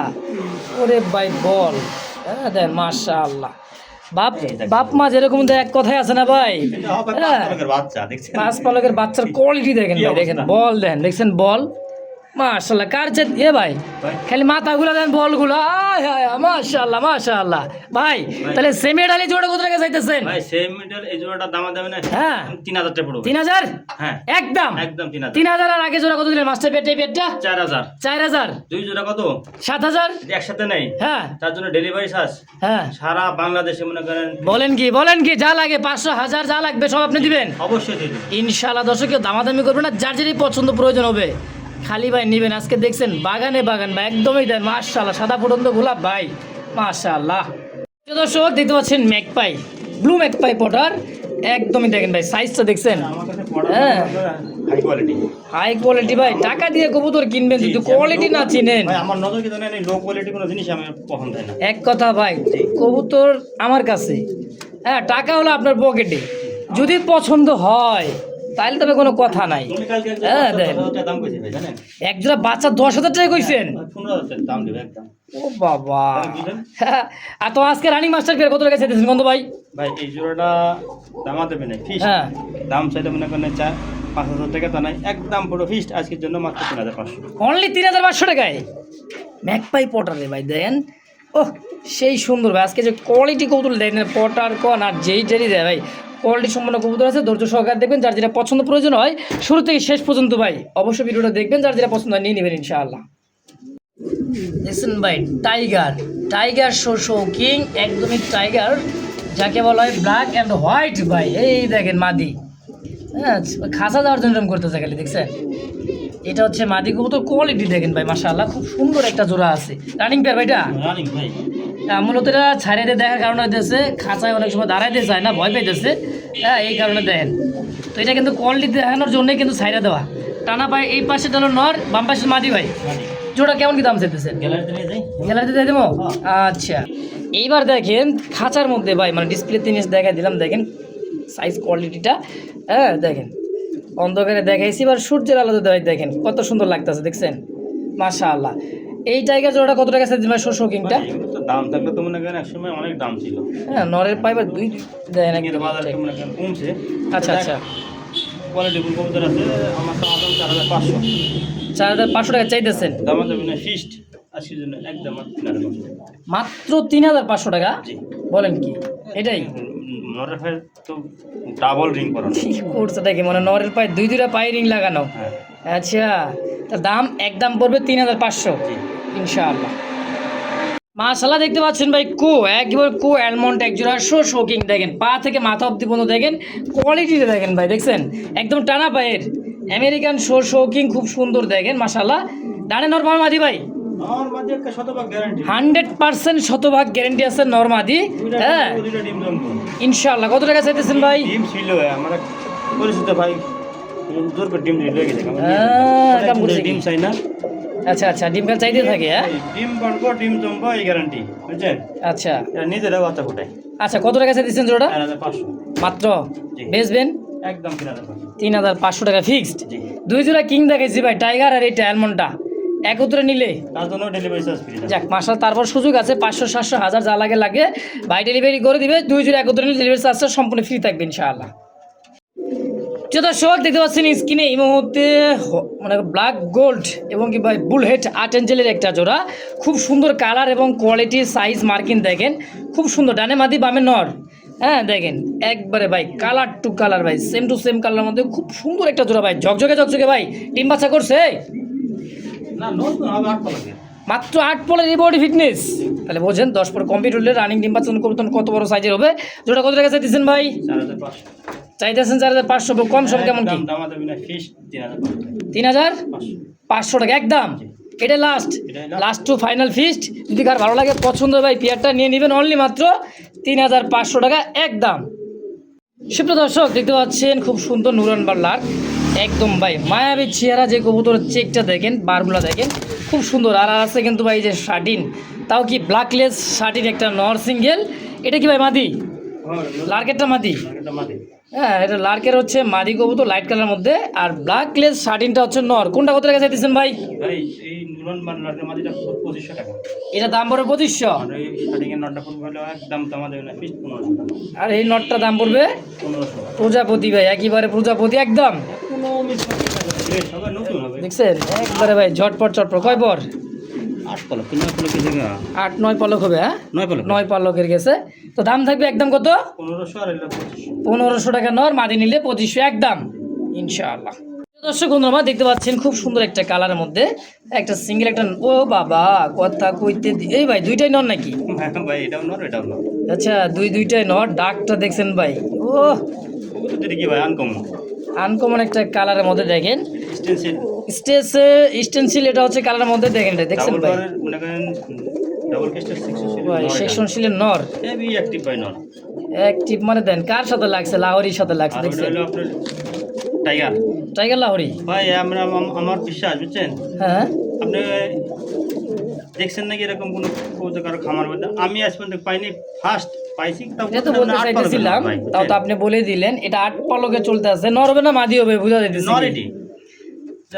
ওরে ভাই বল, হ্যাঁ দেন মাশাআল্লাহ। বাপ মা যেরকম এক কথাই আছে না ভাই, হ্যাঁ বাচ্চা দেখছেন, 5 পালকের বাচ্চার কোয়ালিটি দেখেন ভাই, দেখেন বল দেন, দেখছেন বল মাশাআল্লাহ। কার চেয়ে এ ভাই খালি মাথাগুলো দেন, বলগুলো মাশাআল্লাহ মাশাআল্লাহ। ভাই তাহলে সেমি ডালি জোড়া কত টাকা চাইতেছেন? ভাই সেমি ডাল এই জোড়াটা দাম দেবে না, হ্যাঁ 3000 টাকা পড়বে। 3000? হ্যাঁ একদম 3000। আর আগে জোড়া কত দিলেন মাস্টার পেটে পেটটা? 4000। দুই জোড়া কত? 7000 একসাথে নেই, হ্যাঁ তার জন্য ডেলিভারি চার্জ হ্যাঁ সারা বাংলাদেশে মনে করেন। বলেন কি যা লাগে 500 1000 যা লাগবে সব আপনি দিবেন? অবশ্যই দিয়ে দিবেন ইনশাআল্লাহ। দর্শক কেউ দামাদামি করবে না, যার যেরই পছন্দ প্রয়োজন হবে খালি ভাই নিবেন। আজকে দেখছেন বাগানে বাগান ভাই, একদমই দেন মাশাআল্লাহ, সাদা ফুটন্ত গোলাপ ভাই মাশাআল্লাহ। দর্শক দেখতে পাচ্ছেন ম্যাকপাই, ব্লু ম্যাকপাই পটার, একদমই দেখেন ভাই সাইজটা দেখছেন, হ্যাঁ হাই কোয়ালিটি। হাই কোয়ালিটি ভাই। টাকা দিয়ে কবুতর কিনবেন যদি কোয়ালিটি না চিনেন, ভাই আমার নজর কি জানেন, এই লো কোয়ালিটি কোনো জিনিস আমি পছন্দ হয় না। এক কথা ভাই কবুতর আমার কাছে, হ্যাঁ, টাকা হলো আপনার পকেটে, যদি পছন্দ হয় তাহলে তবে কোনো কথা নাই। উনি কালকে একজন হ্যাঁ, 10,000 দেন। টাকা দাম কইছে ভাই জানেন? এক জোড়া বাচ্চা 10,000 টাকা কইছেন? 15,000 টাকা দাম দিবে একদম। ও বাবা, তাহলে বুঝলেন? হ্যাঁ। আর তো আজকে রানিং মাস্টার পেয়ার কত টাকা চাইতেছেন কত ভাই? ভাই এই জোড়াটা দামা দেবে না ফিক্স। হ্যাঁ, দাম চাইলে মনে করেন 4-5,000 টাকা তা নাই, একদম পুরো ফিক্সড আজকের জন্য মাত্র 3,500। অনলি 3,500 টাকায় ম্যাকপাই পটারে ভাই দেন। ও সেই সুন্দর ভাই, আজকে যে কোয়ালিটি কবুতর দেন পটার কন আর যেই যেই দেয় ভাই, কোয়ালিটি সম্পন্ন কবুতর আছে। ধৈর্য সহকারে দেখবেন, যার যেটা পছন্দ প্রয়োজন হয় শুরু থেকে শেষ পর্যন্ত ভাই অবশ্যই ভিডিওটা দেখবেন, যার যেটা পছন্দ হয় নিয়ে নেবেন ইনশাআল্লাহ। দেখছেন ভাই টাইগার শো কিং, একদমই টাইগার যাকে বলা হয় ব্ল্যাক অ্যান্ড হোয়াইট ভাই। এই দেখেন মাদি, হ্যাঁ খাসা দেওয়ার জন্য এরকম করতেছে খালি, দেখছেন? এটা হচ্ছে মাদি কবুতর, কোয়ালিটি দেখেন ভাই মাশাআল্লাহ, খুব সুন্দর একটা জোড়া আছে। রানিং পেয়ার ভাইটা রানিং ভাই। মূলত এটা ছাড়িয়ে দিয়ে দেখার কারণে হইতেছে খাঁচায় অনেক সময় দাঁড়াইতে চায় না, ভয় পাইতেছে, হ্যাঁ এই কারণে দেখেন। তো এটা কিন্তু কোয়ালিটি দেখানোর জন্যই কিন্তু ছাইড়া দেওয়া। টানা পায় এই পাশে হলো নর, বাম পাশে মাদি ভাই। জোড়া কেমন কি দাম চাইতেছেন? গ্যালারিতে নিয়ে যাই। গ্যালারিতে দিয়ে দেবো? আচ্ছা, এইবার দেখেন খাঁচার মধ্যে ভাই, মানে ডিসপ্লে জিনিস দেখাই দিলাম, দেখেন সাইজ কোয়ালিটিটা, হ্যাঁ দেখেন অন্ধকারে দেখাইছি, এবার সূর্যের আলোতে দেখাই, দেখেন কত সুন্দর লাগতেছে, দেখছেন মাশাআল্লাহ। এই টাইগার জোড়াটা কত টাকা চাইছেন ভাই? শো কিংটা ভাই, এগুলো তো দাম থাকলে তো মনে করেন একসময় অনেক দাম ছিল। হ্যাঁ, নরের পাইবার দুই দেন এর একদম বাজারে ঠিক। মনে করেন কমছে। আচ্ছা আচ্ছা, কোয়ালিটি ফুল কবুতর আছে, আমার তো আদাম 4,500। 4,500 টাকা চাইতেছেন? দাম দেবে না ফিক্সড আজকের জন্য একদম 3,500। মাত্র 3,500 টাকা? জি। বলেন কি এটাই? নরের ভাই তো ডাবল রিং করানো। কি করছে দেখি, মানে নরের পায়ে দুইটা পায়ে রিং লাগানো। হ্যাঁ আচ্ছা, তার দাম একদম পড়বে 3,500 জি। ইনশাআল্লাহ। মাশাআল্লাহ, দেখতে পাচ্ছেন ভাই একবার অ্যালমন্ড এক জোড়া শোকিং, দেখেন পা থেকে মাথা অব্দি পর্যন্ত দেখেন কোয়ালিটিটা দেখেন ভাই, দেখছেন একদম টানা পায়ের আমেরিকান শোকিং, খুব সুন্দর দেখেন মাশাআল্লাহ। ডানে নরমাদি মাদি ভাই, আমার মাঝে একটা শতভাগ গ্যারান্টি। 100% শতভাগ গ্যারেন্টি আছে নরমাদি, হ্যাঁ দুইটা ডিম জমতো। ইনশাআল্লাহ। কত টাকা চাইতেছেন ভাই? ডিম ছিল আমার এক পরিচিত ভাই, জোর করে ডিম দিয়ে গেছে। কাম করছে কি? ডিম চাই না। আচ্ছা আচ্ছা, ডিম কাল চাইতে থাকে, হ্যাঁ ডিম বাড়বো ডিম জমবো এই গ্যারান্টি, বুঝছেন? আচ্ছা এটা নিজেরা বাচ্চা ফোটায়। আচ্ছা, কত টাকা চাইতেছেন জোড়া? 4,500 মাত্র? জি। বেচবেন? একদম 3,500। 3,500 টাকা ফিক্সড। জি। দুই জোড়া কিং দেখাইছি ভাই, টাইগার আর এইটা অ্যালমন্ডটা একত্রে নিলে তার জন্য ডেলিভারি চার্জ ফ্রি। যাক মাশাআল্লাহ, তারপর সুযোগ আছে 500 700 1000 যা লাগে ভাই ডেলিভারি করে দিবে। দুই জোড়া একত্রে নিলে ডেলিভারি চার্জটা সম্পূর্ণ ফ্রি থাকবে ইনশাআল্লাহ। যে দর্শক দেখতে পাচ্ছেন স্ক্রিনে এই মুহূর্তে মানে ব্ল্যাক গোল্ড এবং কি ভাই বুলহেড আর্ট এঞ্জেলের একটা জোড়া, খুব সুন্দর কালার এবং কোয়ালিটি সাইজ মার্কিং দেখেন, খুব সুন্দর। ডানে মাদি বামে নর, হ্যাঁ দেখেন একবারে ভাই কালার টু কালার ভাই, সেম টু সেম কালারের মধ্যে খুব সুন্দর একটা জোড়া ভাই, ঝকঝকে ভাই। ডিম বাচ্চা করছে না নতুন হবে 8 লাগে। মাত্র 8 পলের বডি ফিটনেস, তাহলে বোঝেন 10 পর কমপ্লিট হলে রানিং ডিম বাচ্চা করতেন কত বড় সাইজের হবে। জোড়া কত টাকা চাইতেছেন ভাই? 4,500 চাইতেছেন 4,500, কম সম কেমন কি? দাম দেবে না ফিক্সড 3,500। 3,500 টাকা একদম, এটা লাস্ট এটাই লাস্ট টু ফাইনাল ফিক্সড। যদি কার ভালো লাগে পছন্দ ভাই পেয়ারটা নিয়ে নেবেন, অনলি মাত্র 3,500 টাকা একদম। সুপ্রিয় দর্শক দেখতে পাচ্ছেন খুব সুন্দর নুরানবার লার্ক, একদম ভাই মায়াবী চেহারা, যে কবুতরের চেকটা দেখেন, বারগুলা দেখেন খুব সুন্দর। আর আছে কিন্তু ভাই যে শার্টিন, তাও কি ব্ল্যাকলেস শার্টিন একটা নর সিঙ্গেল। এটা কি ভাই মাদি? লার্কেরটা মাদি, এটা মাদি। হ্যাঁ এটা লার্কের হচ্ছে মাদি কবুতর লাইট কালারের মধ্যে, আর ব্ল্যাকলেস শার্টিনটা হচ্ছে নর। কোনটা কত টাকা চাইতেছেন ভাই? ভাই এই নুরন বান্নার মাদিটা 2500 টাকা। এটা দাম পড়বে 2500, আর এই স্টার্টিং এর নটটা ফুল হলো একদম দাম দেবে না ফিক্সড 1500 টাকা। আর এই নটটা দাম পড়বে 1500। প্রজাপতি ভাই, একেবারে প্রজাপতি একদম, কোনো মিস হবে সবাই নতুন হবে। দেখছেন একবারে ভাই ঝটপট কয় পর? 8 পলক 9 পলক কি জায়গা? 8-9 পলক হবে, হ্যাঁ 9 পলক 9 পলকের গেছে। তো দাম থাকবে একদম কত? 1500 আর এলো 2500। 1500 টাকা নর, মাদি নিলে 2500 একদম ইনশাআল্লাহ। দর্শক বন্ধুরা দেখতে পাচ্ছেন খুব সুন্দর একটা কালারের মধ্যে একটা সিঙ্গেল একটা, ও বাবা কথা কইতে এই ভাই দুইটাই নর নাকি? ভাই এটাও নর এটাও নর। আচ্ছা দুইটাই নর, ডাকটা দেখছেন ভাই, ও ওগুলো তো দেখি ভাই আনকমন। আনকমন একটা কালারের মধ্যে দেখেন, স্টেনসিল স্টেনসিল এটা হচ্ছে কালারের মধ্যে দেখেন, এটা দেখছেন ডাবল ভাই বারের মনে করেন ডাবল কেস্টার 600 ভাই সেকশনশীলের নর, হেভি অ্যাক্টিভ ভাই নর। অ্যাক্টিভ মানে দেন কার সাথে লাগছে? লাহোরির সাথে লাগছে, আর ওটা দেখছেন হলো আপনার টাইগার। টাইগার লাহোরি, ভাই আমার বিশ্বাস বুঝছেন, হ্যাঁ আপনি দেখছেন নাকি এরকম কোনো কবুতর কারো খামার মধ্যে? আমি আজ পর্যন্ত পাইনি, ফার্স্ট পাইছি। তাও এটা তো বলতে চাইতেছিলাম, তাও তো আপনি বলে দিলেন এটা 8 পলকে চলতে আছে, নর হবে না মাদি হবে বুঝা যাইতেছে। নরেডি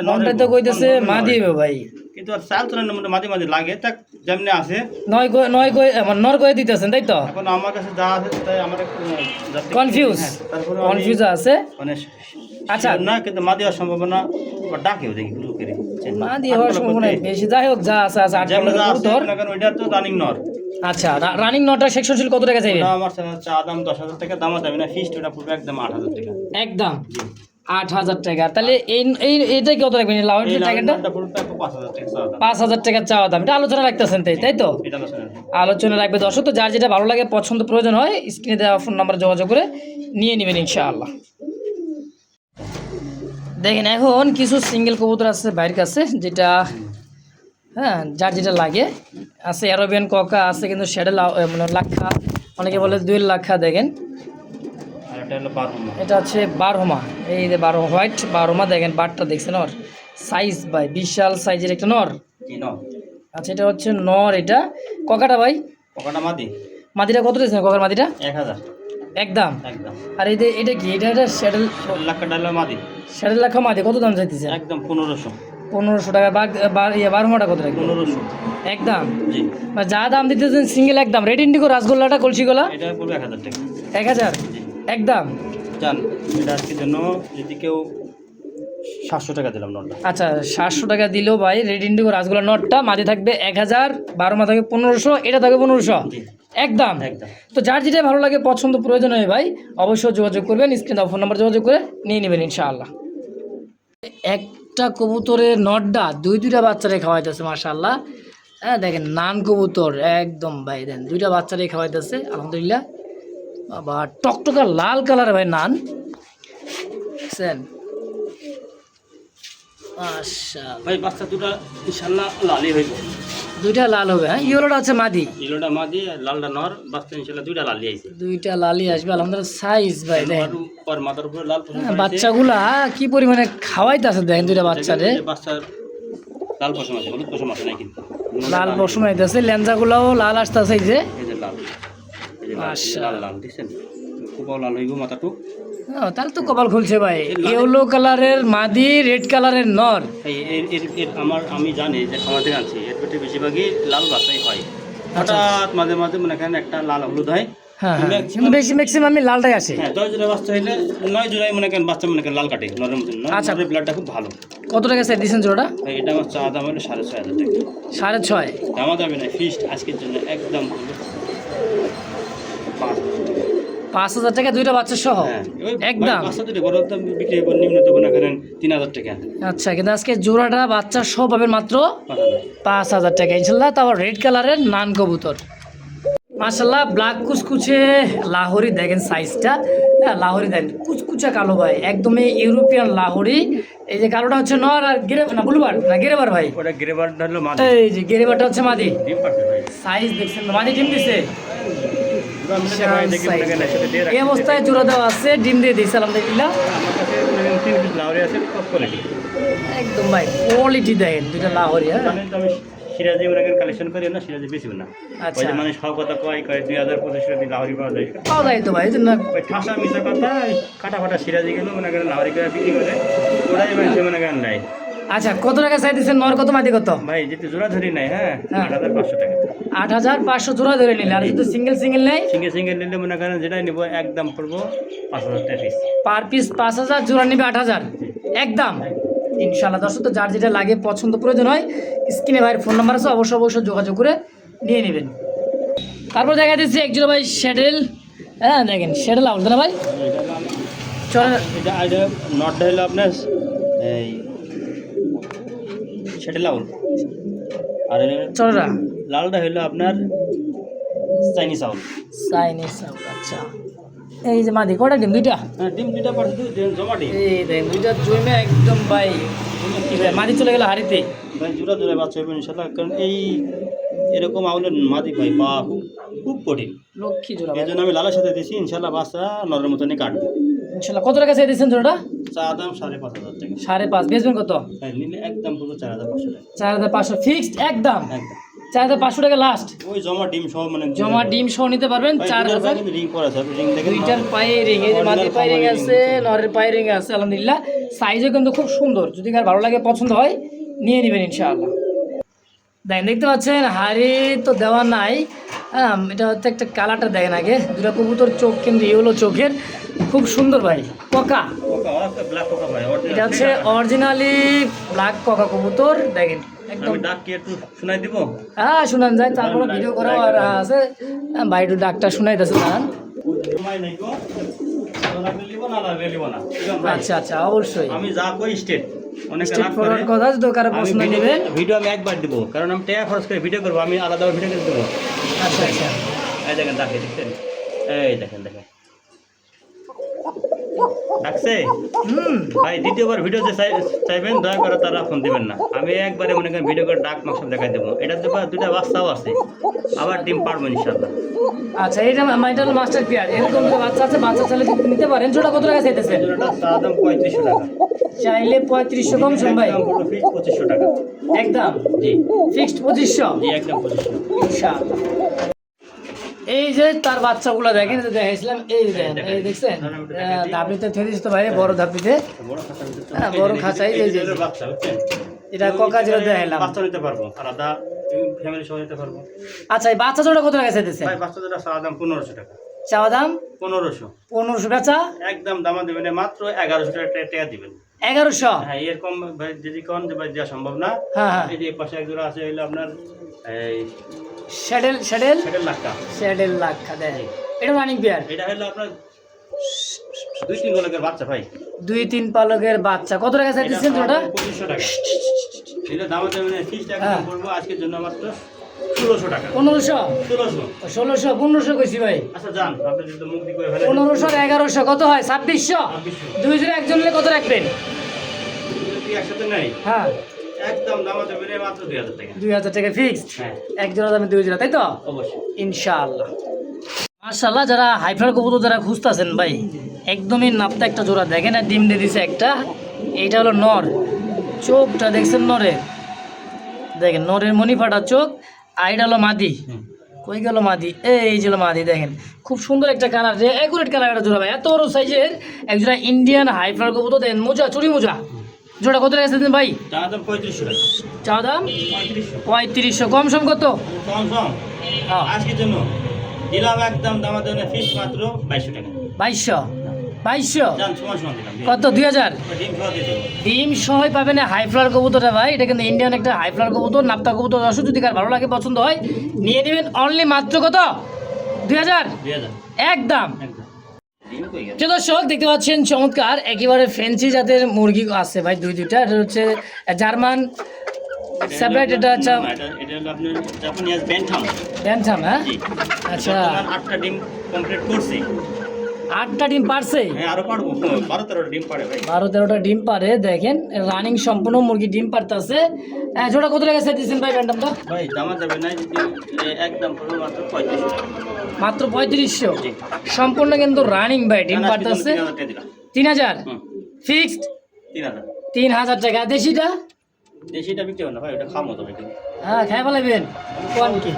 নরটা তো কইতেছে মাদি হবে ভাই, কিন্তু আর চাল চলানোর মধ্যে মাঝে মাঝে লাগে, তা যেমনি আছে নয় কই নর কই দিতেছেন তাই তো? এখন আমার কাছে যা আছে তাই আমার একটু কনফিউজ আছে মানে আচ্ছা না, কিন্তু মাদি হওয়ার সম্ভাবনা বা ডাকেও দেখি গুলো করে মাদি হওয়ার সম্ভাবনা বেশি। যাই হোক যা আছে আছে 8 যেমন যা আছে কবুতর। না, কারণ ওইটা তো রানিং নর। আচ্ছা রানিং নটা সেকশনশীল কত টাকা চাইবেন? ওটা আমার চা দাম 10,000 টাকা, দাম দামি না, ফিক্সড ওটা পড়বে একদম 8,000 টাকা। একদম 8,000 টাকা। তাহলে এই এইটা কত রাখবেন লাউডের টাকাটা? এটা পড়বে 5,000 টাকা চা দাম। 5,000 টাকা চাওয়া দাম, এটা আলোচনা রাখতেছেন তাই তো? এটা আলোচনা আলোচনা রাখবে দর্শক। তো যার যেটা ভালো লাগে পছন্দ প্রয়োজন হয় স্ক্রিনে দেওয়া ফোন নাম্বারে যোগাযোগ করে নিয়ে নেবেন ইনশাআল্লাহ। দেখেন এখন কিছু সিঙ্গেল কবুতর আছে বাইরের কাছে, যেটা হ্যাঁ যার যেটা লাগে আছে। অ্যারোবিয়ান ককা আছে, কিন্তু শ্যাডেল মানে লাক্ষা, অনেকে বলে 2 লাক্ষা। দেখেন আর এটা হলো বারহমা। এটা হচ্ছে বারহমা, এই যে হোয়াইট বারহমা। দেখেন বারটা দেখছেন, ওর সাইজ ভাই বিশাল সাইজের একটা নর। কি নর? আচ্ছা এটা হচ্ছে নর। এটা ককাটা ভাই? ককাটা মাদি। মাদিটা কত দিয়েছেন ককার মাদিটা? 1,000 একদম। একদম। আর এটা কি? এটা শ্যাডেল লাখ টাকা মাদি। শ্যাডেল লাক্ষা মাদি কত দাম চাইতেছে? একদম 1500। 1500 টাকা। বারহমাটা কত রাখবেন? 1500 একদম। জি। বা যা দাম দিতেছেন সিঙ্গেল একদম। রেড ইন্ডিগো রাসগোল্লাটা কলসিগোলা এটা পড়বে 1,000 টাকা। 1000 জি। একদম। জান এটা আজকের জন্য যদি কেউ 700 টাকা দিলাম নটটা। আচ্ছা 700 টাকা দিলেও ভাই রেড ইন্ডিগো রাসগোল্লা নটটা মাঝে থাকবে 1000, বারোমা থাকবে 1500, এটা থাকবে 1500 জি। একদম। একদম। তো যার যেটা ভালো লাগে পছন্দ প্রয়োজন হয় ভাই অবশ্যই যোগাযোগ করবেন, স্ক্রিনে ফোন নাম্বার যোগাযোগ করে নিয়ে নেবেন ইনশাআল্লাহ। একটা কবুতরের নটটা দুইটা বাচ্চারে খাওয়াইতেছে মাশাআল্লাহ। হ্যাঁ দেখেন নান কবুতর একদম ভাই, দেন 2টা বাচ্চারে খাওয়াইতেছে আলহামদুলিল্লাহ। বাবা টকটকা লাল কালার ভাই নান, বুঝছেন? মাশাআল্লাহ ভাই বাচ্চা দুটো ইনশাআল্লাহ লালই হইব। 2টা লাল হবে। হ্যাঁ ইয়েলোটা আছে মাদি, ইলোটা মাদি আর লালটা নর। বাচ্চা ইনশাআল্লাহ দুইটা লালই আইছে। 2টা লালই আসবে আলহামদুলিল্লাহ। সাইজ ভাই দেখেন আর মাথার উপরে লাল পশম হ্যাঁ, বাচ্চাগুলা কি পরিমাণে খাওয়াইতেছে দেখেন 2টা বাচ্চারে। বাচ্চার লাল পশম আছে, হলুদ পশম আছে না, কিন্তু লাল পশম আইতেছে, লেঞ্জাগুলাও লাল আসতেছে। এই যে এই যে লাল, এই যে আচ্ছা। লাল লাল দেখছেন, খুব লাল হইব মাথাটু। তাহলে তো কপাল খুলছে ভাই। ইয়েলো কালারের মাদি, রেড কালারের নর। আমি জানি যে খামার থেকে আনছি, এর পেটে বেশিরভাগই লাল বাচ্চাই হয়। হঠাৎ মাঝে মাঝে মনে করেন একটা লাল হলুদ হয়। হ্যাঁ হ্যাঁ, কিন্তু বেশি ম্যাক্সিমাম লালটাই আসে। হ্যাঁ 10 জোড়া বাচ্চা হইলে 9 জোড়াই মনে করেন বাচ্চা মনে করেন লাল কাটে নরের মতন। আচ্ছা। ব্লাডটা খুব ভালো। কত টাকা স্যার দিচ্ছেন জোড়া? ভাই এটা আমার চা দাম হলো 6,500 টাকা। 6.5? দামা দামি না, ফিক্সড আজকের জন্য একদম হলো 5,000 টাকা 2টা বাচ্চা সহ একদম। বাচ্চা দুটো বড় দাম বিক্রি হবে নিম্নত মনে করেন 3,000 টাকা। আচ্ছা কিন্তু আজকে জোড়াটা বাচ্চা সহ পাবেন মাত্র 5,000। 5,000 টাকা ইনশাল্লাহ। তারপর রেড কালারের নান কবুতর মাশাল্লাহ, ব্ল্যাক কুচকুচে লাহোরি। দেখেন সাইজটা, হ্যাঁ লাহোরি দেখেন কুচকুচা কালো ভাই, একদমই ইউরোপিয়ান লাহোরি। এই যে কালোটা হচ্ছে নর, আর বুলবার না গেরেবার ভাই, ওটা গ্রেবারটা হলো মাদি। এই যে গেরেবারটা হচ্ছে মাদি। ডিম পারছে ভাই। সাইজ দেখছেন মাদি ডিম দিছে। ভাই দেখি মনে করেন একসাথে দিয়ে এই অবস্থায় জোড়া দেওয়া আছে, ডিম দিয়ে দিয়েছে আলহামদুলিল্লাহ। আমার কাছে মনে করেন 3 পিস লাউরি আছে, টপ কোয়ালিটি একদম ভাই কোয়ালিটি দেখেন 2টা লাহোরি। হ্যাঁ জানেন তো আমি সিরাজি মনে করেন কালেকশন করি না, সিরাজি বেশি না। আচ্ছা। ওই যে মানুষ খাওয়া কথা কয় 2,000-2,500 টাকা লাউরি পাওয়া যায়। পাওয়া যায় তো ভাই, এই জন্য ওই ঠাসা মিশা কথা কাটা ফাটা সিরাজি গেল মনে করেন লাউরি করে বিক্রি করে, ওরাই মানুষ মনে করেন নাই। আচ্ছা কত টাকা চাই দিচ্ছেন? নর কত মাদি কত? ভাই যেতে জোড়া ধরি নাই, হ্যাঁ 8,500 টাকা। 8,500 জোড়া ধরে নিলে, আর যদি সিঙ্গেল সিঙ্গেল নেই সিঙ্গেল নিলে মনে করেন যেটাই নিব একদম করবো 5,000 টাকা পিস। পার পিস 5,000, জোড়া নিবে 8,000 একদম ইনশাল্লাহ। দর্শক তো যার যেটা লাগে পছন্দ প্রয়োজন হয় স্ক্রিনে ভাইয়ের ফোন নাম্বার আছে, অবশ্যই যোগাযোগ করে নিয়ে নেবেন। তারপর দেখা দিচ্ছে এক জোড়া ভাই শ্যাডেল। হ্যাঁ দেখেন শ্যাডেল আউট না ভাই, চলে এটা নটটা হলো আপনার এই সেটা লাউল, আর চলরা লালটা হলো আপনার চাইনিজ আউল। Chinese out. আচ্ছা এই যে মাদি কটা ডিম? 2টা। হ্যাঁ ডিম 2টা পাঠিয়ে জমা ডিম। এই দেখেন 2টা জমে একদম ভাই মাদি চলে গেল হাড়িতে। ভাই জোড়া জোড়া বাচ্চা হবে ইনশাল্লাহ, কারণ এই এরকম আউলের মাদি ভাই বা খুব কঠিন। লক্ষ্মী জোড়া এই জন্য আমি লালের সাথে দিছি, ইনশাল্লাহ বাচ্চা নরের মতনই কাটবে ইনশাল্লাহ। কত টাকা চাই দিচ্ছেন জোড়াটা? চা দাম 5,500 টাকা। 5.5 বেচবেন কত? হ্যাঁ নিলে একদম পুরো 4,500 টাকা। 4,500 ফিক্সড একদম। একদম 4,500 টাকা লাস্ট। ওই জমা ডিম সহ মানে জমা ডিম সহ নিতে পারবেন 4,000। রিং করা আছে, রিং দেখেন। দুইটার পায়ে রিং, এই যে মাটির পায়ে রিং আছে, নরের পায়ে রিং আছে, আলহামদুলিল্লাহ। সাইজও কিন্তু খুব সুন্দর, যদি কার ভালো লাগে পছন্দ হয় নিয়ে নেবেন ইনশাআল্লাহ। দেখেন, দেখতে পাচ্ছেন হাড়ি তো দেওয়া নাই। হ্যাঁ, এটা হচ্ছে একটা কালারটা দেখেন আগে, দুটা কবুতর চোখ কিন্তু ইয়েলো চোখের, খুব সুন্দর ভাই। কোকা, ব্ল্যাক কোকা ভাই, এটা হচ্ছে অরিজিনালি ব্ল্যাক কোকা কবুতর। দেখেন একদম। আমি ডাক কি একটু শুনাই দিব? হ্যাঁ, শোনান যায়, তারপরে ভিডিও করা আর আছে। ভাই একটু ডাকটা শোনাই দিচ্ছে দাঁড়ান। সময় নাই গো, লাগলে লিব না, লাগলে লিব না। আচ্ছা আচ্ছা, অবশ্যই আমি যা কই স্টেট, অনেক স্টেট ফরওয়ার্ড কথা, যদি কারো প্রশ্ন নেবেন। ভিডিও আমি একবার দিব, কারণ আমি টাকা খরচ করে ভিডিও করবো, আমি আলাদা ভিডিও করে দেবো। আচ্ছা আচ্ছা, এই দেখেন ডাকে, দেখছেন? এই দেখেন দেখেন ডাকছে ভাই। দ্বিতীয়বার ভিডিও যে চাইবেন দয়া করে তারা ফোন দিবেন না, আমি একবারে মনে করেন ভিডিও করে ডাক মাকসব দেখাই দেবো। এটা দুটা বাচ্চাও আছে, আবার ডিম পারবো ইনশাল্লাহ। আচ্ছা, এটা এটা হলো মাস্টার পেয়ার, এরকম যে বাচ্চা আছে, বাচ্চা চাইলে কিন্তু নিতে পারেন। জোড়া কত টাকা চাইতেছেন? জোড়াটা দাম 3500 টাকা। চাইলে 3500 কম শুন ভাই, ফিক্স 2500 টাকা একদম। জি, ফিক্সড 2500 জি একদম 2500। ইনশাআল্লাহ। এই যে তার বাচ্চাগুলো দেখেন, যে দেখাইছিলাম, এই যে দেখেন, এই দেখছেন ধাপিতে থেরিস তো ভাই, বড় ধাপিতে, বড় খাঁচা নিতে, হ্যাঁ বড় খাঁচাই। এই যে বাচ্চা হচ্ছে, এটা কোকা যেটা দেখাইলাম, বাচ্চা নিতে পারবো, আলাদা ফ্যামিলি সহ নিতে পারবো। আচ্ছা, এই বাচ্চা জোড়া কত টাকা চাইতেছেন? ভাই বাচ্চা জোড়া চাওয়া দাম 1500 টাকা। চাওয়া দাম 1500 বেচা একদম দামা দিবেন, মাত্র 1100 টাকা দিবেন। 1100? হ্যাঁ, এরকম ভাই যদি কোন যে ভাই দেওয়া সম্ভব না। হ্যাঁ হ্যাঁ, এই যে পাশে এক জোড়া আছে, হইলো আপনার এই শ্যাডেল 7 লাখ টাকা দেয়। এটা রানিং পেয়ার, এটা হলো আপনার 2-3 গোলকের বাচ্চা ভাই, 2-3 পালকের বাচ্চা। কত টাকা চাইতেছেন ওটা? 2500 টাকা। এটা দাম দেবেন, ফিক্স টাকা করবো আজকের জন্য মাত্র 1600 টাকা। 1500? 1600 1600 1500 কইছি ভাই। আচ্ছা যান, আপনি যদি মুখ দিয়ে করে ফেলেন 1500 আর 1100 কত হয়? 2600। 2600 দুই জনে একজন নিলে কত রাখবেন? যদি একসাথে নেই হ্যাঁ, একদম দাম দেবেন মাত্র 2000 টাকা। 2000 টাকা ফিক্সড। হ্যাঁ এক জোড়া দামে 2 জোড়া, তাই তো? অবশ্যই ইনশাআল্লাহ। মাশাআল্লাহ, যারা হাইফ্লার কবুতর যারা খুঁজতেছেন ভাই, একদমই নাপতা একটা জোড়া দেখেন, আর ডিম দিয়ে দিছে একটা। এইটা হলো নর, চোখটা দেখছেন নরের, দেখেন নরের মনি ফাটা চোখ। আর এটা হলো মাদি, কই গেল মাদি? এই যে হলো মাদি, দেখেন খুব সুন্দর একটা কালার, অ্যাকুরেট কালার একটা জোড়া ভাই, এত বড় সাইজের এক জোড়া ইন্ডিয়ান হাইফ্লার কবুতর। দেখেন মোজা, চুরি মোজা, জোড়া কত টাকা দিন ভাই? দাম 3500 টাকা। চা দাম 3500। কম সম কত? কম হ্যাঁ, আজকের জন্য দিলাম একদম দাম দেবেন ফিক্স মাত্র 2200 টাকা। 2200 জান সময় দিলাম। কত? 2000 ডিম খাওয়া দিয়ে দেবো। ডিম সহই পাবেন হাইফ্লার কবুতরটা ভাই। এটা কিন্তু ইন্ডিয়ান একটা হাইফ্লার কবুতর, নাপ্তা কবুতর। দর্শক যদি কার ভালো লাগে পছন্দ হয় নিয়ে নেবেন, অনলি মাত্র কত? 2000 একদম। যে দর্শক দেখতে পাচ্ছেন চমৎকার একেবারে ফ্যান্সি জাতের মুরগি আছে ভাই, দুইটা। এটা হচ্ছে জার্মান সেপারেট, এটা আচ্ছা এটা হলো আপনার জাপানিজ ব্যান্টাম। হ্যাঁ আচ্ছা, 8টা ডিম কমপ্লিট করছি। 8টা ডিম পারছে? হ্যাঁ আরো পারবো, 12-13টা ডিম পারে ভাই। 12-13টা ডিম পারে। দেখেন রানিং সম্পূর্ণ মুরগি, ডিম পারতেছে। জোড়া কত টাকা চাইতেছেন ভাই ব্যান্টামটা? ভাই দামা যাবে না, যদি একদম পড়বে মাত্র 3500 টাকা। মাত্র 3500? সম্পূর্ণ কিন্তু রানিং ভাই, ডিম পারতেছে। 3000 ফিক্সড? 3000 টাকা। দেশিটা? দেশিটা বিক্রি হবে না ভাই, ওটা খামো তবে কিন্তু। হ্যাঁ, খাই ফেলাবেন কোন কি?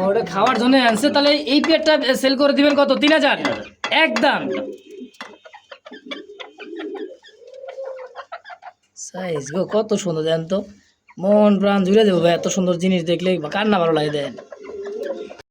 ওটা খাওয়ার জন্য আনছে। তাহলে এই পেয়ারটা সেল করে দিবেন কত? 3000 একদম। সাইজ গো কত সুন্দর, দেন তো মন প্রাণ জুড়ে দেবো ভাই, এত সুন্দর জিনিস দেখলে কার না ভালো লাগে। দেন